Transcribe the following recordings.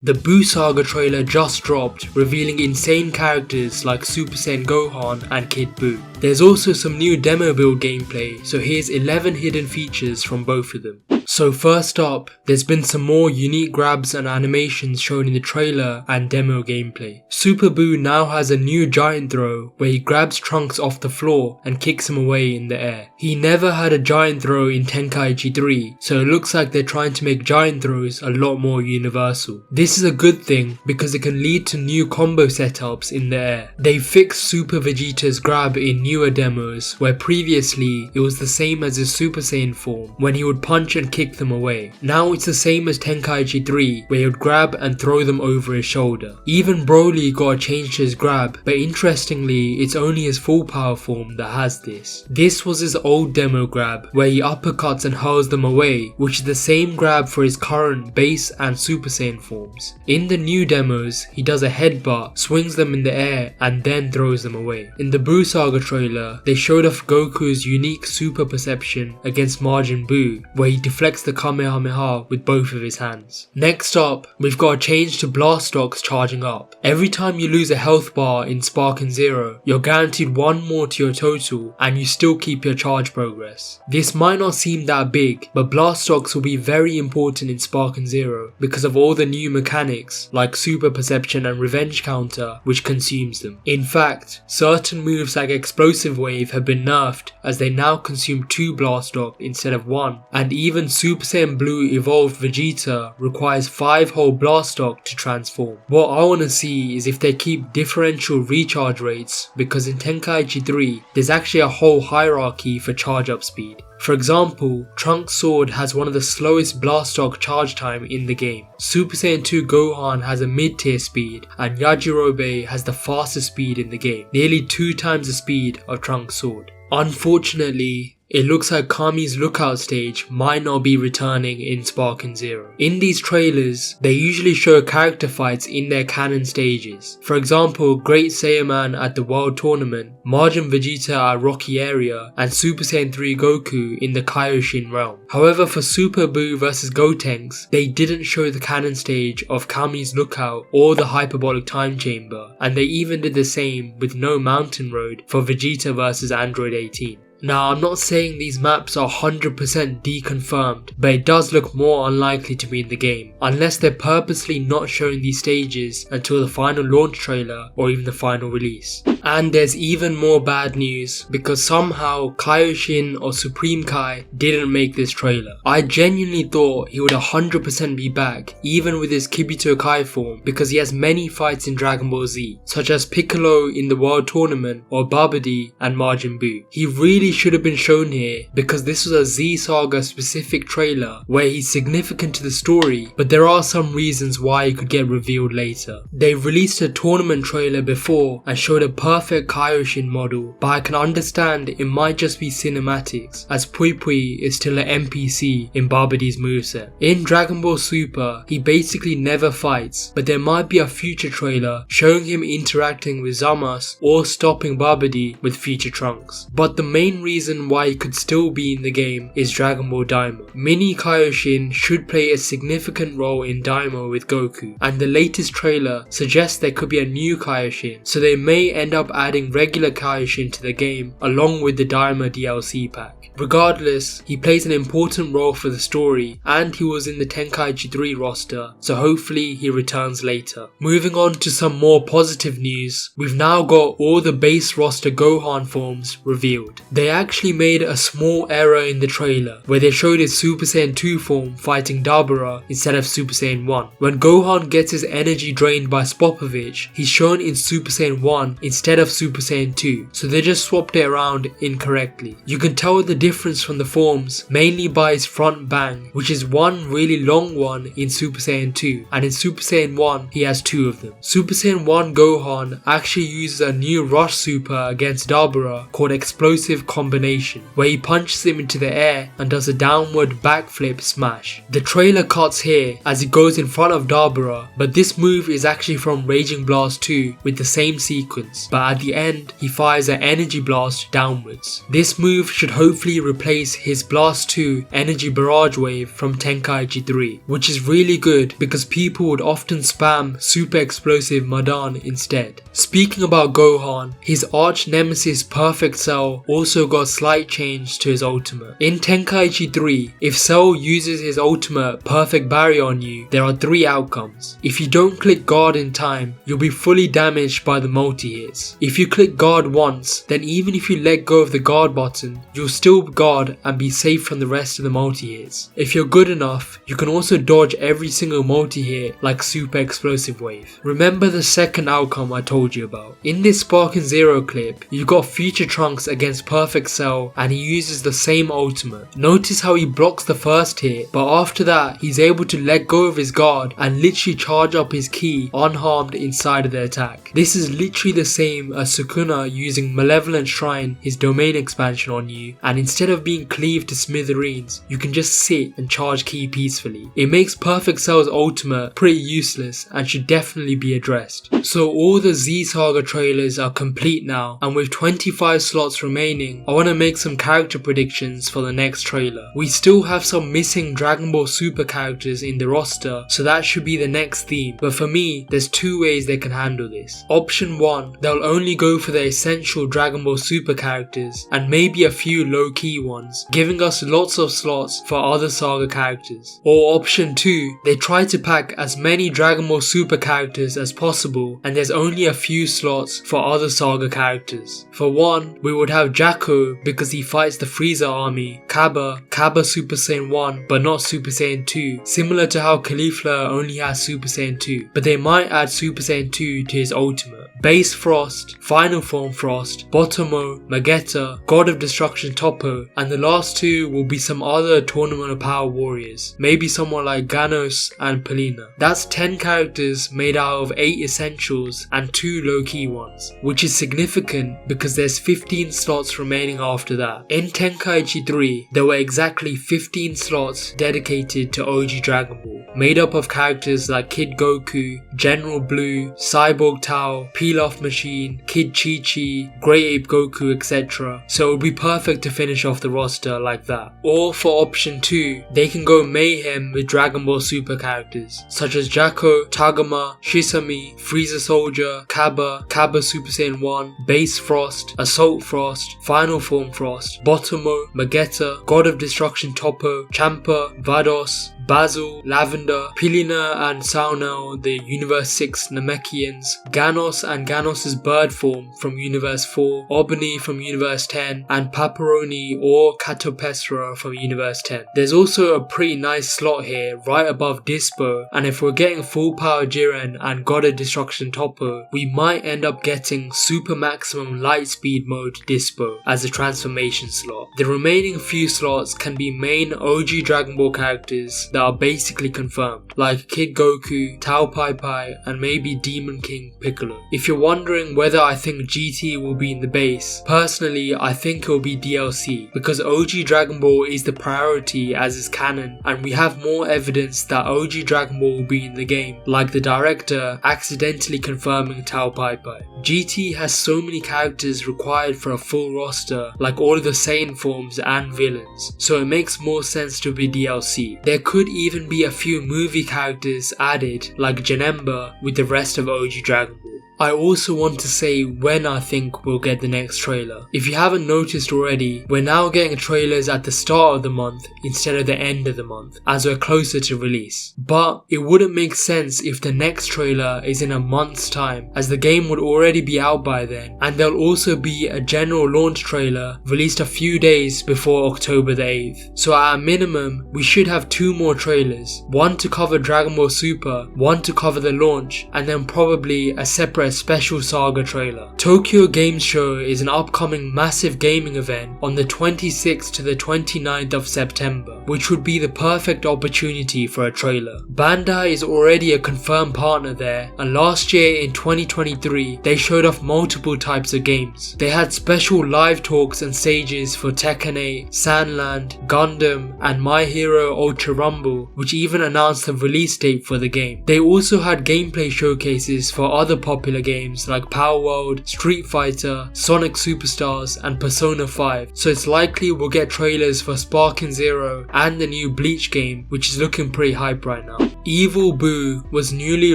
The Buu Saga trailer just dropped, revealing insane characters like Super Saiyan Gohan and Kid Buu. There's also some new demo build gameplay, so here's 11 hidden features from both of them. So first up, there's been some more unique grabs and animations shown in the trailer and demo gameplay. Super Buu now has a new giant throw where he grabs Trunks off the floor and kicks him away in the air. He never had a giant throw in Tenkaichi 3, so it looks like they're trying to make giant throws a lot more universal. This is a good thing because it can lead to new combo setups in the air. They fixed Super Vegito's grab in newer demos where previously it was the same as his Super Saiyan form when he would punch and kick them away. Now it's the same as Tenkaichi 3 where he would grab and throw them over his shoulder. Even Broly got a change to his grab, but interestingly it's only his full power form that has this. This was his old demo grab where he uppercuts and hurls them away, which is the same grab for his current base and Super Saiyan forms. In the new demos he does a headbutt, swings them in the air and then throws them away. In the Buu Saga trailer they showed off Goku's unique super perception against Majin Buu where he deflects the Kamehameha with both of his hands. Next up, we've got a change to blast stocks charging up. Every time you lose a health bar in Sparking Zero, you're guaranteed one more to your total and you still keep your charge progress. This might not seem that big, but blast stocks will be very important in Sparking Zero because of all the new mechanics like super perception and revenge counter which consumes them. In fact, certain moves like Explosive Wave have been nerfed as they now consume 2 blast stock instead of 1, and even Super Saiyan Blue Evolved Vegeta requires 5 whole blast stock to transform. What I want to see is if they keep differential recharge rates, because in Tenkaichi 3 there's actually a whole hierarchy for charge up speed. For example, Trunks' sword has one of the slowest blast stock charge time in the game. Super Saiyan 2 Gohan has a mid-tier speed and Yajirobe has the fastest speed in the game, nearly 2 times the speed of Trunks' sword. Unfortunately, it looks like Kami's lookout stage might not be returning in Sparking Zero. In these trailers, they usually show character fights in their canon stages. For example, Great Saiyaman at the World Tournament, Majin Vegeta at Rocky Area, and Super Saiyan 3 Goku in the Kaioshin realm. However, for Super Buu vs Gotenks, they didn't show the canon stage of Kami's lookout or the hyperbolic time chamber, and they even did the same with no mountain road for Vegeta vs Android 18. Now, I'm not saying these maps are 100% deconfirmed, but it does look more unlikely to be in the game, unless they're purposely not showing these stages until the final launch trailer or even the final release. And there's even more bad news, because somehow Kaioshin or Supreme Kai didn't make this trailer. I genuinely thought he would 100% be back, even with his Kibito Kai form, because he has many fights in Dragon Ball Z, such as Piccolo in the World Tournament or Babidi and Majin Buu. He really should have been shown here because this was a Z Saga specific trailer where he's significant to the story, but there are some reasons why he could get revealed later. They released a tournament trailer before and showed a perfect Kaioshin model, but I can understand it might just be cinematics as Pui Pui is still an NPC in Babidi's moveset. In Dragon Ball Super, he basically never fights, but there might be a future trailer showing him interacting with Zamasu or stopping Babidi with future Trunks. But the main reason why he could still be in the game is Dragon Ball Daima. Mini Kaioshin should play a significant role in Daima with Goku, and the latest trailer suggests there could be a new Kaioshin, so they may end up adding regular Kaioshin to the game along with the Daima DLC pack. Regardless, he plays an important role for the story and he was in the Tenkaichi 3 roster, so hopefully he returns later. Moving on to some more positive news, we've now got all the base roster Gohan forms revealed. They actually made a small error in the trailer where they showed his Super Saiyan 2 form fighting Dabura instead of Super Saiyan 1. When Gohan gets his energy drained by Spopovich, he's shown in Super Saiyan 1 instead of Super Saiyan 2, so they just swapped it around incorrectly. You can tell the difference from the forms mainly by his front bang, which is one really long one in Super Saiyan 2, and in Super Saiyan 1 he has 2 of them. Super Saiyan 1 Gohan actually uses a new rush super against Dabura called Explosive Combination, where he punches him into the air and does a downward backflip smash. The trailer cuts here as he goes in front of Dabura, but this move is actually from Raging Blast 2 with the same sequence, but but at the end he fires an energy blast downwards. This move should hopefully replace his Blast 2 energy barrage wave from Tenkaichi 3, which is really good because people would often spam super explosive Madan instead. Speaking about Gohan, his arch nemesis Perfect Cell also got slight change to his ultimate. In Tenkaichi 3, if Cell uses his ultimate Perfect Barrier on you, there are 3 outcomes. If you don't click guard in time, you'll be fully damaged by the multi-hits. If you click guard once, then even if you let go of the guard button, you'll still guard and be safe from the rest of the multi-hits. If you're good enough, you can also dodge every single multi-hit like Super Explosive Wave. Remember the second outcome I told you about. In this Sparking Zero clip, you got Future Trunks against Perfect Cell and he uses the same ultimate. Notice how he blocks the first hit, but after that he's able to let go of his guard and literally charge up his ki unharmed inside of the attack. This is literally the same as Sukuna using Malevolent Shrine, his domain expansion on you, and instead of being cleaved to smithereens, you can just sit and charge ki peacefully. It makes Perfect Cell's ultimate pretty useless and should definitely be addressed. So all the Z Saga trailers are complete now, and with 25 slots remaining, I want to make some character predictions for the next trailer. We still have some missing Dragon Ball Super characters in the roster, so that should be the next theme, but for me, there's 2 ways they can handle this. Option 1, they'll only go for the essential Dragon Ball Super characters and maybe a few low-key ones, giving us lots of slots for other Saga characters. Or option 2, they try to pack as many Dragon Ball Super characters as possible and there's only a few slots for other Saga characters. For one, we would have Jacko because he fights the Frieza army, Kaba Super Saiyan 1 but not Super Saiyan 2, similar to how Caulifla only has Super Saiyan 2, but they might add Super Saiyan 2 to his ultimate. Base Frost, Final Form Frost, Botomo, Magetta, God of Destruction Toppo, and the last 2 will be some other Tournament of Power warriors, maybe someone like Ganos and Polina. That's 10 characters made out of 8 essentials and 2 low-key ones, which is significant because there's 15 slots remaining after that. In Tenkaichi 3, there were exactly 15 slots dedicated to OG Dragon Ball, made up of characters like Kid Goku, General Blue, Cyborg Tao, Pilaf Machine, Kid Chi-Chi, Great Ape Goku, etc. So it would be perfect to finish off the roster like that. Or for option 2, they can go mayhem with Dragon Ball Super characters such as Jacko, Tagoma, Shisami, Frieza Soldier, Kaba Super Saiyan 1, Base Frost, Assault Frost, Final Form Frost, Botomo, Magetta, God of Destruction Toppo, Champa, Vados, Basil, Lavender, Pilina and Saunel, the Universe 6 Namekians, Ganos and Ganos' bird form from Universe 4, Obony from Universe 10, and Paparoni or Catopestra from Universe 10. There's also a pretty nice slot here right above Dispo, and if we're getting Full Power Jiren and God of Destruction Toppo, we might end up getting Super Maximum Light Speed Mode Dispo as a transformation slot. The remaining few slots can be main OG Dragon Ball characters that are basically confirmed, like Kid Goku, Tao Pai Pai, and maybe Demon King Piccolo. If you're wondering whether I think GT will be in the base, personally I think it will be DLC, because OG Dragon Ball is the priority as is canon, and we have more evidence that OG Dragon Ball will be in the game, like the director accidentally confirming Tao Pai Pai. GT has so many characters required for a full roster, like all of the Saiyan forms and villains, so it makes more sense to be DLC. There could even be a few movie characters added, like Janemba, with the rest of OG Dragon Ball. I also want to say when I think we'll get the next trailer. If you haven't noticed already, we're now getting trailers at the start of the month instead of the end of the month, as we're closer to release. But it wouldn't make sense if the next trailer is in a month's time, as the game would already be out by then, and there'll also be a general launch trailer released a few days before October the 8th. So at a minimum, we should have 2 more trailers, one to cover Dragon Ball Super, one to cover the launch, and then probably a separate special Saga trailer. Tokyo Game Show is an upcoming massive gaming event on the 26th to the 29th of September, which would be the perfect opportunity for a trailer. Bandai is already a confirmed partner there, and last year in 2023 they showed off multiple types of games. They had special live talks and stages for Tekken 8, Sandland, Gundam, and My Hero Ultra Rumble, which even announced the release date for the game. They also had gameplay showcases for other popular popular games like Power World, Street Fighter, Sonic Superstars and Persona 5, so it's likely we'll get trailers for Sparking Zero and the new Bleach game, which is looking pretty hype right now. Evil Buu was newly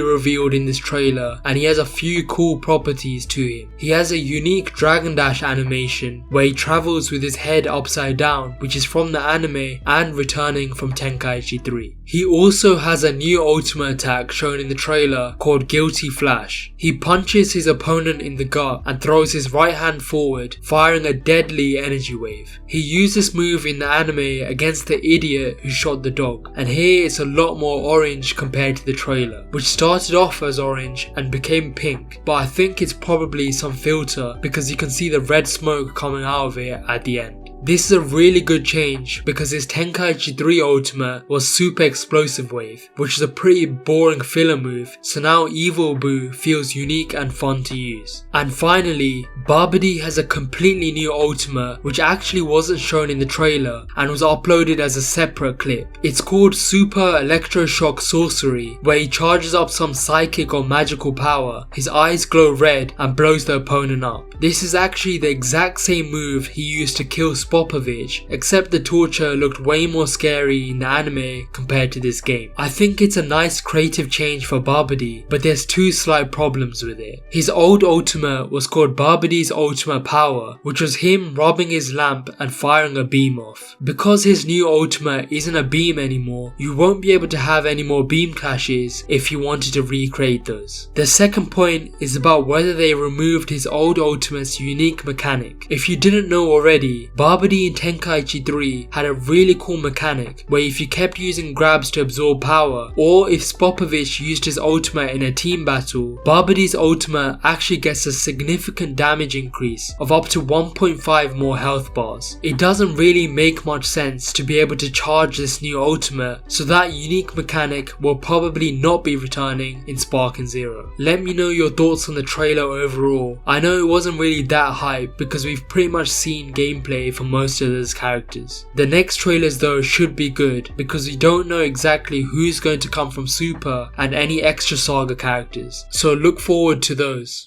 revealed in this trailer and he has a few cool properties to him. He has a unique Dragon Dash animation where he travels with his head upside down, which is from the anime and returning from Tenkaichi 3. He also has a new ultimate attack shown in the trailer called Guilty Flash. He punches his opponent in the gut and throws his right hand forward, firing a deadly energy wave. He used this move in the anime against the idiot who shot the dog, and here it's a lot more orange compared to the trailer, which started off as orange and became pink, but I think it's probably some filter because you can see the red smoke coming out of it at the end. This is a really good change because his Tenkaichi 3 ultimate was Super Explosive Wave, which is a pretty boring filler move, so now Evil Buu feels unique and fun to use. And finally, Babidi has a completely new ultimate which actually wasn't shown in the trailer and was uploaded as a separate clip. It's called Super Electroshock Sorcery, where he charges up some psychic or magical power, his eyes glow red and blows the opponent up. This is actually the exact same move he used to kill Popovich, except the torture looked way more scary in the anime compared to this game. I think it's a nice creative change for Babidi, but there's two slight problems with it. His old ultimate was called Babidi's Ultimate Power, which was him rubbing his lamp and firing a beam off. Because his new ultimate isn't a beam anymore, you won't be able to have any more beam clashes if you wanted to recreate those. The second point is about whether they removed his old ultimate's unique mechanic. If you didn't know already, Babidi in Tenkaichi 3 had a really cool mechanic where if you kept using grabs to absorb power, or if Spopovich used his ultimate in a team battle, Babidi's ultimate actually gets a significant damage increase of up to 1.5 more health bars. It doesn't really make much sense to be able to charge this new ultimate, so that unique mechanic will probably not be returning in Sparking Zero. Let me know your thoughts on the trailer overall. I know it wasn't really that hype because we've pretty much seen gameplay for most of those characters. The next trailers though should be good because we don't know exactly who's going to come from Super and any extra Saga characters, so look forward to those.